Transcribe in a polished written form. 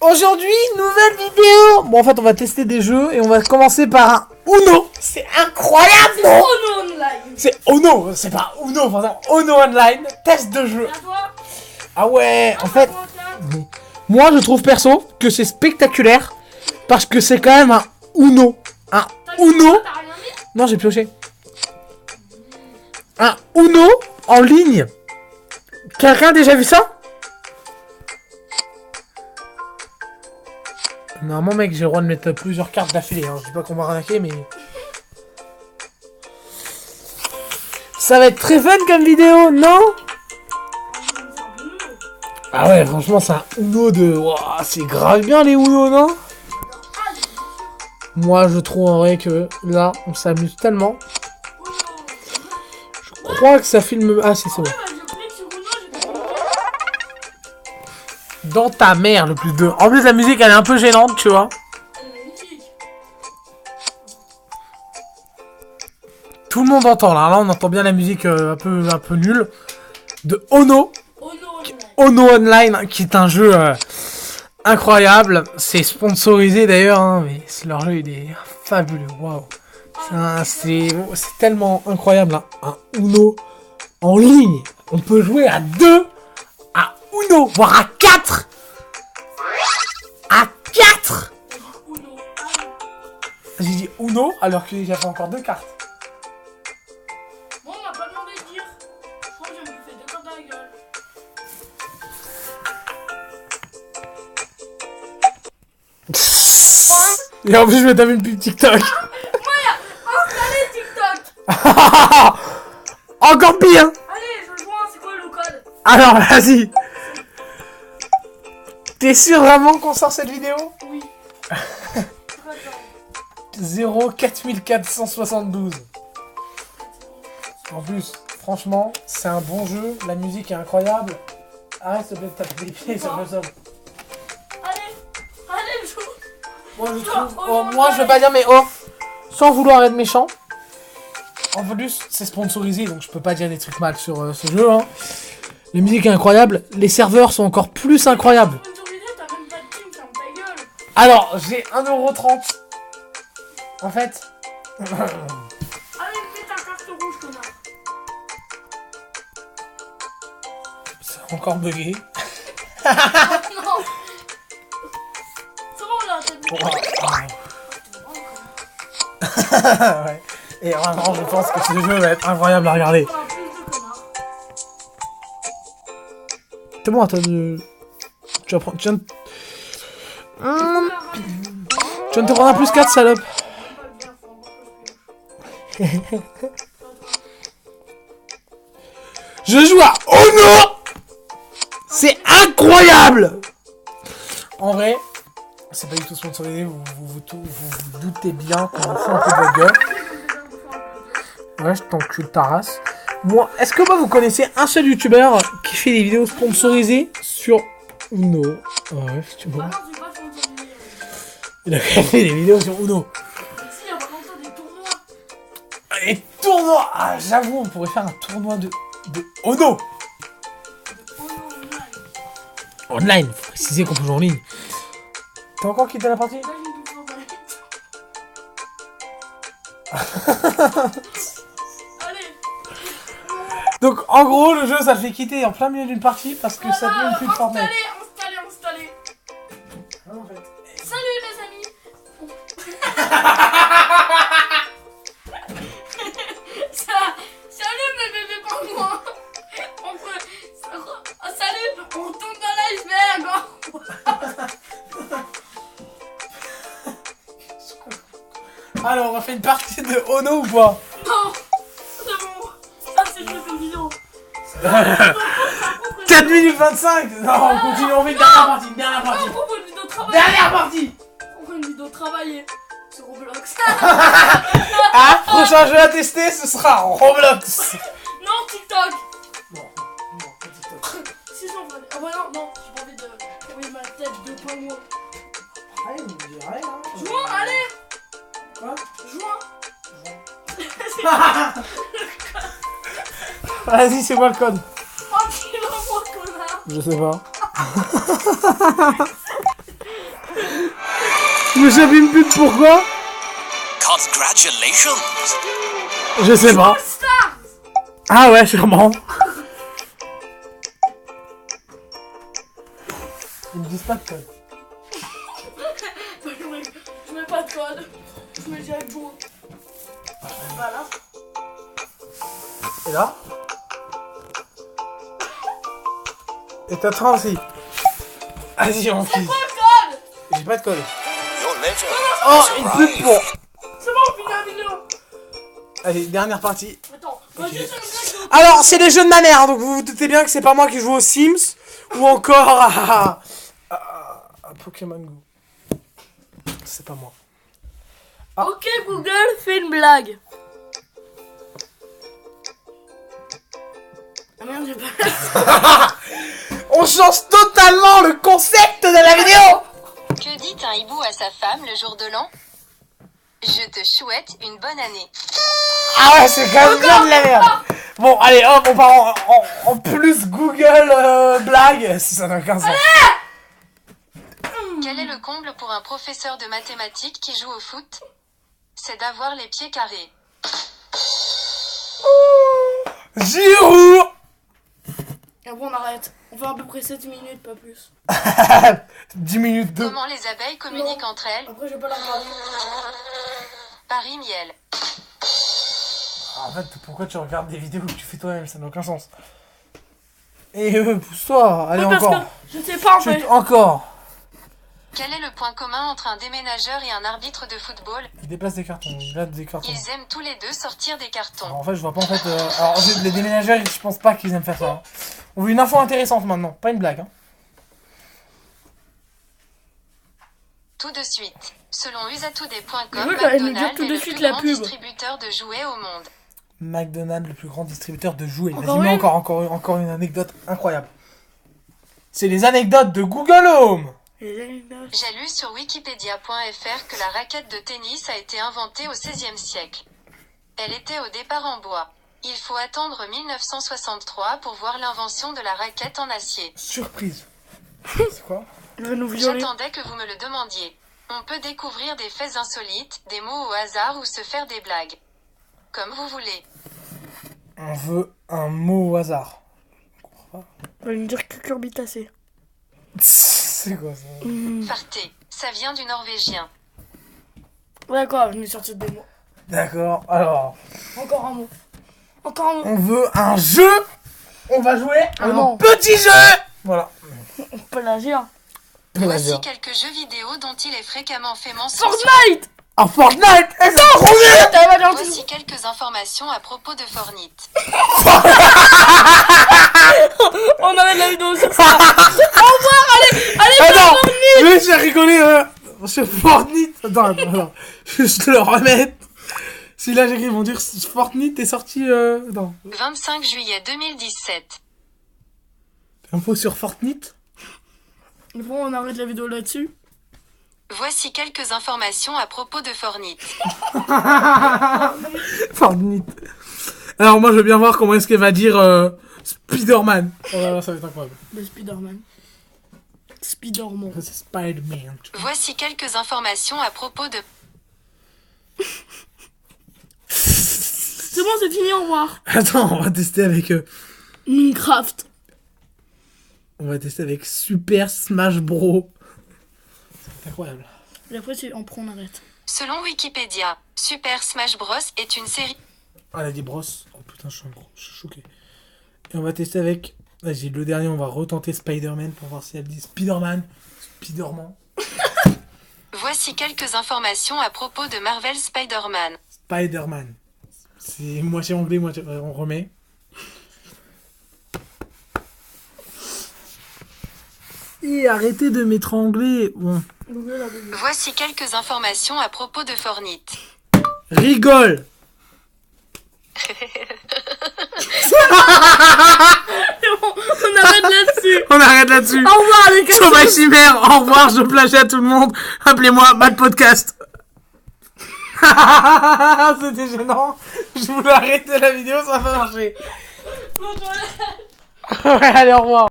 Aujourd'hui, nouvelle vidéo. Bon, en fait, on va tester des jeux et on va commencer par un Uno. C'est incroyable, C'est non? Uno Online. C'est Uno, c'est pas Uno, pardon. Uno Online, test de jeu. Ah ouais, en fait, moi je trouve perso que c'est spectaculaire parce que c'est quand même un Uno. Un Uno. Non, j'ai pioché. Un Uno en ligne. Quelqu'un a déjà vu ça? Normalement, mec, j'ai le droit de mettre plusieurs cartes d'affilée. Hein. Je dis pas qu'on va arnaquer, mais... Ça va être très fun comme vidéo, non? Ah ouais, franchement, c'est un Uno de... Wow, c'est grave bien, les Uno, non? Moi, je trouve en vrai que là, on s'amuse tellement. Je crois que ça filme... Ah, si, c'est bon. Dans ta mère, le plus 2. En plus, la musique, elle est un peu gênante, tu vois. Tout le monde entend, là. Là, on entend bien la musique un peu nulle. De Ono. Ono Online, qui est un jeu incroyable. C'est sponsorisé, d'ailleurs. Hein, mais leur jeu, il est fabuleux. Waouh. C'est tellement incroyable, hein. Un Uno en ligne. On peut jouer à 2. À Uno, voire à 4. À 4. J'ai dit Uno alors que j'avais encore 2 cartes. Bon, on m'a pas demandé de dire. Je crois que je me fais 2 cartes dans la gueule. Et en plus je vais taper une pub TikTok. Installez TikTok. Encore pire. Allez, je joins, c'est quoi le code? Alors vas-y. T'es sûr vraiment qu'on sort cette vidéo? Oui. 04472. En plus, franchement, c'est un bon jeu. La musique est incroyable. Arrête s'il te plaît de taper les pieds, ça me sonne. Allez, joue. Moi je trouve. Oh, moi je veux pas dire, mais oh, sans vouloir être méchant. En plus, c'est sponsorisé, donc je peux pas dire des trucs mal sur ce jeu. Hein. La musique est incroyable. Les serveurs sont encore plus incroyables. Alors, j'ai 1,30€. En fait. Allez, mets ta carte rouge, connard. C'est encore bugué. Non. C'est bon là, Oh. Ouais. Et vraiment, je pense que ce jeu va être incroyable à regarder. C'est bon, attends. Tu vas prendre. Tu viens de te prendre un plus 4, salope. Je joue à Ono. C'est incroyable. En vrai, c'est pas du tout sponsorisé. Vous doutez bien qu'on fout un peu de votre gueule. Ouais, je t'encule ta race. Moi, est-ce que vous connaissez un seul youtubeur qui fait des vidéos sponsorisées sur Uno? Ouais, si tu vois. Il a fait des vidéos sur Uno. Si, il y a pas longtemps des tournois. Les tournois. Ah, j'avoue, on pourrait faire un tournoi de Ono. Online, faut préciser qu'on peut jouer en ligne. T'as encore quitté la partie? Allez. Donc en gros le jeu ça le fait quitter en plein milieu d'une partie parce que ça devient plus de Fortnite. Installez. Salut les amis. Salut mes bébés pingouins. Salut, on tombe dans l'iceberg. Alors on va faire une partie de Ono ou pas? Non, c'est bon. Ça c'est juste une vidéo. 4 minutes 25. Non, on continue, on fait une dernière partie, une dernière partie. On fait une vidéo travaillée. Dernière partie. On fait une vidéo travaillée sur Roblox. Ah, prochain jeu à tester, ce sera Roblox. Non, TikTok. Non, pas TikTok. Si j'en veux. Ah bah non, j'ai pas envie de envoyer ma tête de pingouin. Allez, on dirait, hein. Joins, allez. Quoi? Joins. Vas-y, c'est quoi le code? Oh, tu l'envoies, connard. Je sais pas. Je me chope une pute, pourquoi? Congratulations. Je sais pas. Stars. Ah ouais, sûrement. Ils me disent pas de code. Je mets pas de code. Je mets direct bon. Voilà. Et là? Et t'as 30 aussi. Vas-y, on C'est file. quoi le code? J'ai pas de code. Your legend Oh, has une arrived. pute pour. C'est bon, on finit la vidéo. Allez, dernière partie. Attends, moi juste une blague. Alors, c'est des jeux de ma mère, donc vous vous doutez bien que c'est pas moi qui joue aux Sims ou encore à Pokémon Go. C'est pas moi. Ok Google, fais une blague. Ah merde, j'ai pas. On change totalement le concept de la vidéo. Que dit un hibou à sa femme le jour de l'an? Je te souhaite une bonne année. Ah ouais, c'est quand même bien de la merde. Bon, allez, hop, on part en plus Google blague. Ça n'a aucun sens. Quel est le comble pour un professeur de mathématiques qui joue au foot? C'est d'avoir les pieds carrés. Giroud. Et bon, on arrête. On fait à peu près 7 minutes, pas plus. 10 minutes de... Comment les abeilles communiquent entre elles? Après, je vais pas la regarder. Paris miel. En fait, pourquoi tu regardes des vidéos que tu fais toi-même? Ça n'a aucun sens. Et pousse-toi. Allez, Ouais, parce encore. que je sais pas en fait. Chut, encore. Quel est le point commun entre un déménageur et un arbitre de football? Il déplace des cartons. Il a des cartons. Ils aiment tous les deux sortir des cartons. Alors, en fait, je vois pas en fait. Alors, les déménageurs, je pense pas qu'ils aiment faire ça. Hein. On veut une info intéressante maintenant, pas une blague. Hein. Tout de suite. Selon usatoday.com, Je veux qu'elle nous dise McDonald's tout est de le suite plus la grand pub. distributeur de jouets au monde. McDonald's, le plus grand distributeur de jouets. Encore Vas-y, mets une encore une anecdote incroyable. C'est les anecdotes de Google Home. J'ai lu sur wikipedia.fr que la raquette de tennis a été inventée au XVIe siècle. Elle était au départ en bois. Il faut attendre 1963 pour voir l'invention de la raquette en acier. Surprise. C'est quoi? Il va nous violer. J'attendais que vous me le demandiez. On peut découvrir des faits insolites, des mots au hasard ou se faire des blagues. Comme vous voulez. On veut un mot au hasard. Il va nous dire cucurbitacé. C'est quoi ça? Partez. Ça vient du norvégien. D'accord, je m'ai sorti des mots. D'accord, alors. Encore un mot. Encore un mot. On veut un jeu. On va jouer à un non. petit jeu. Voilà. On peut l'agir. Voici quelques jeux vidéo dont il est fréquemment fait mention. Fortnite. Ah, Fortnite. Et ça, trop bien. T'as pas gentil. Voici quelques informations à propos de Fortnite. On arrête la vidéo sur ça. Au revoir, allez, Attends, Fortnite. oui, j'ai rigolé sur Fortnite. Attends. Je le remets. Si là j'écris, ils vont dire Fortnite est sorti. Attends. 25 juillet 2017. Info sur Fortnite. Bon, on arrête la vidéo là-dessus. Voici quelques informations à propos de Fortnite. Fortnite. Alors moi je veux bien voir comment est-ce qu'elle va dire Spider-Man. Oh là là, ça va être incroyable. Le Spider-Man. Spider-Man. Ça, c'est Spider-Man. Voici quelques informations à propos de... C'est bon, c'est fini, au revoir. Attends, on va tester avec Minecraft. on va tester avec Super Smash Bros. C'est incroyable. Et après, on prend, on arrête. Selon Wikipédia, Super Smash Bros est une série... Ah, elle a dit Bros. Oh putain, je suis choqué. Et on va tester avec... Vas-y, le dernier, on va retenter Spider-Man pour voir si elle dit Spider-Man. Spider-Man. Voici quelques informations à propos de Marvel Spider-Man. Spider-Man. C'est moitié anglais, moitié... on remet. Et arrêtez de m'étrangler. Bon. Voici quelques informations à propos de Fortnite. Rigole. On arrête là-dessus. On arrête là-dessus. Au revoir, les gars. Sauvage Chimère, au revoir, je plagie à tout le monde. Appelez-moi Mad Podcast. C'était gênant. Je voulais arrêter la vidéo, ça va pas marcher. Ouais, allez, au revoir.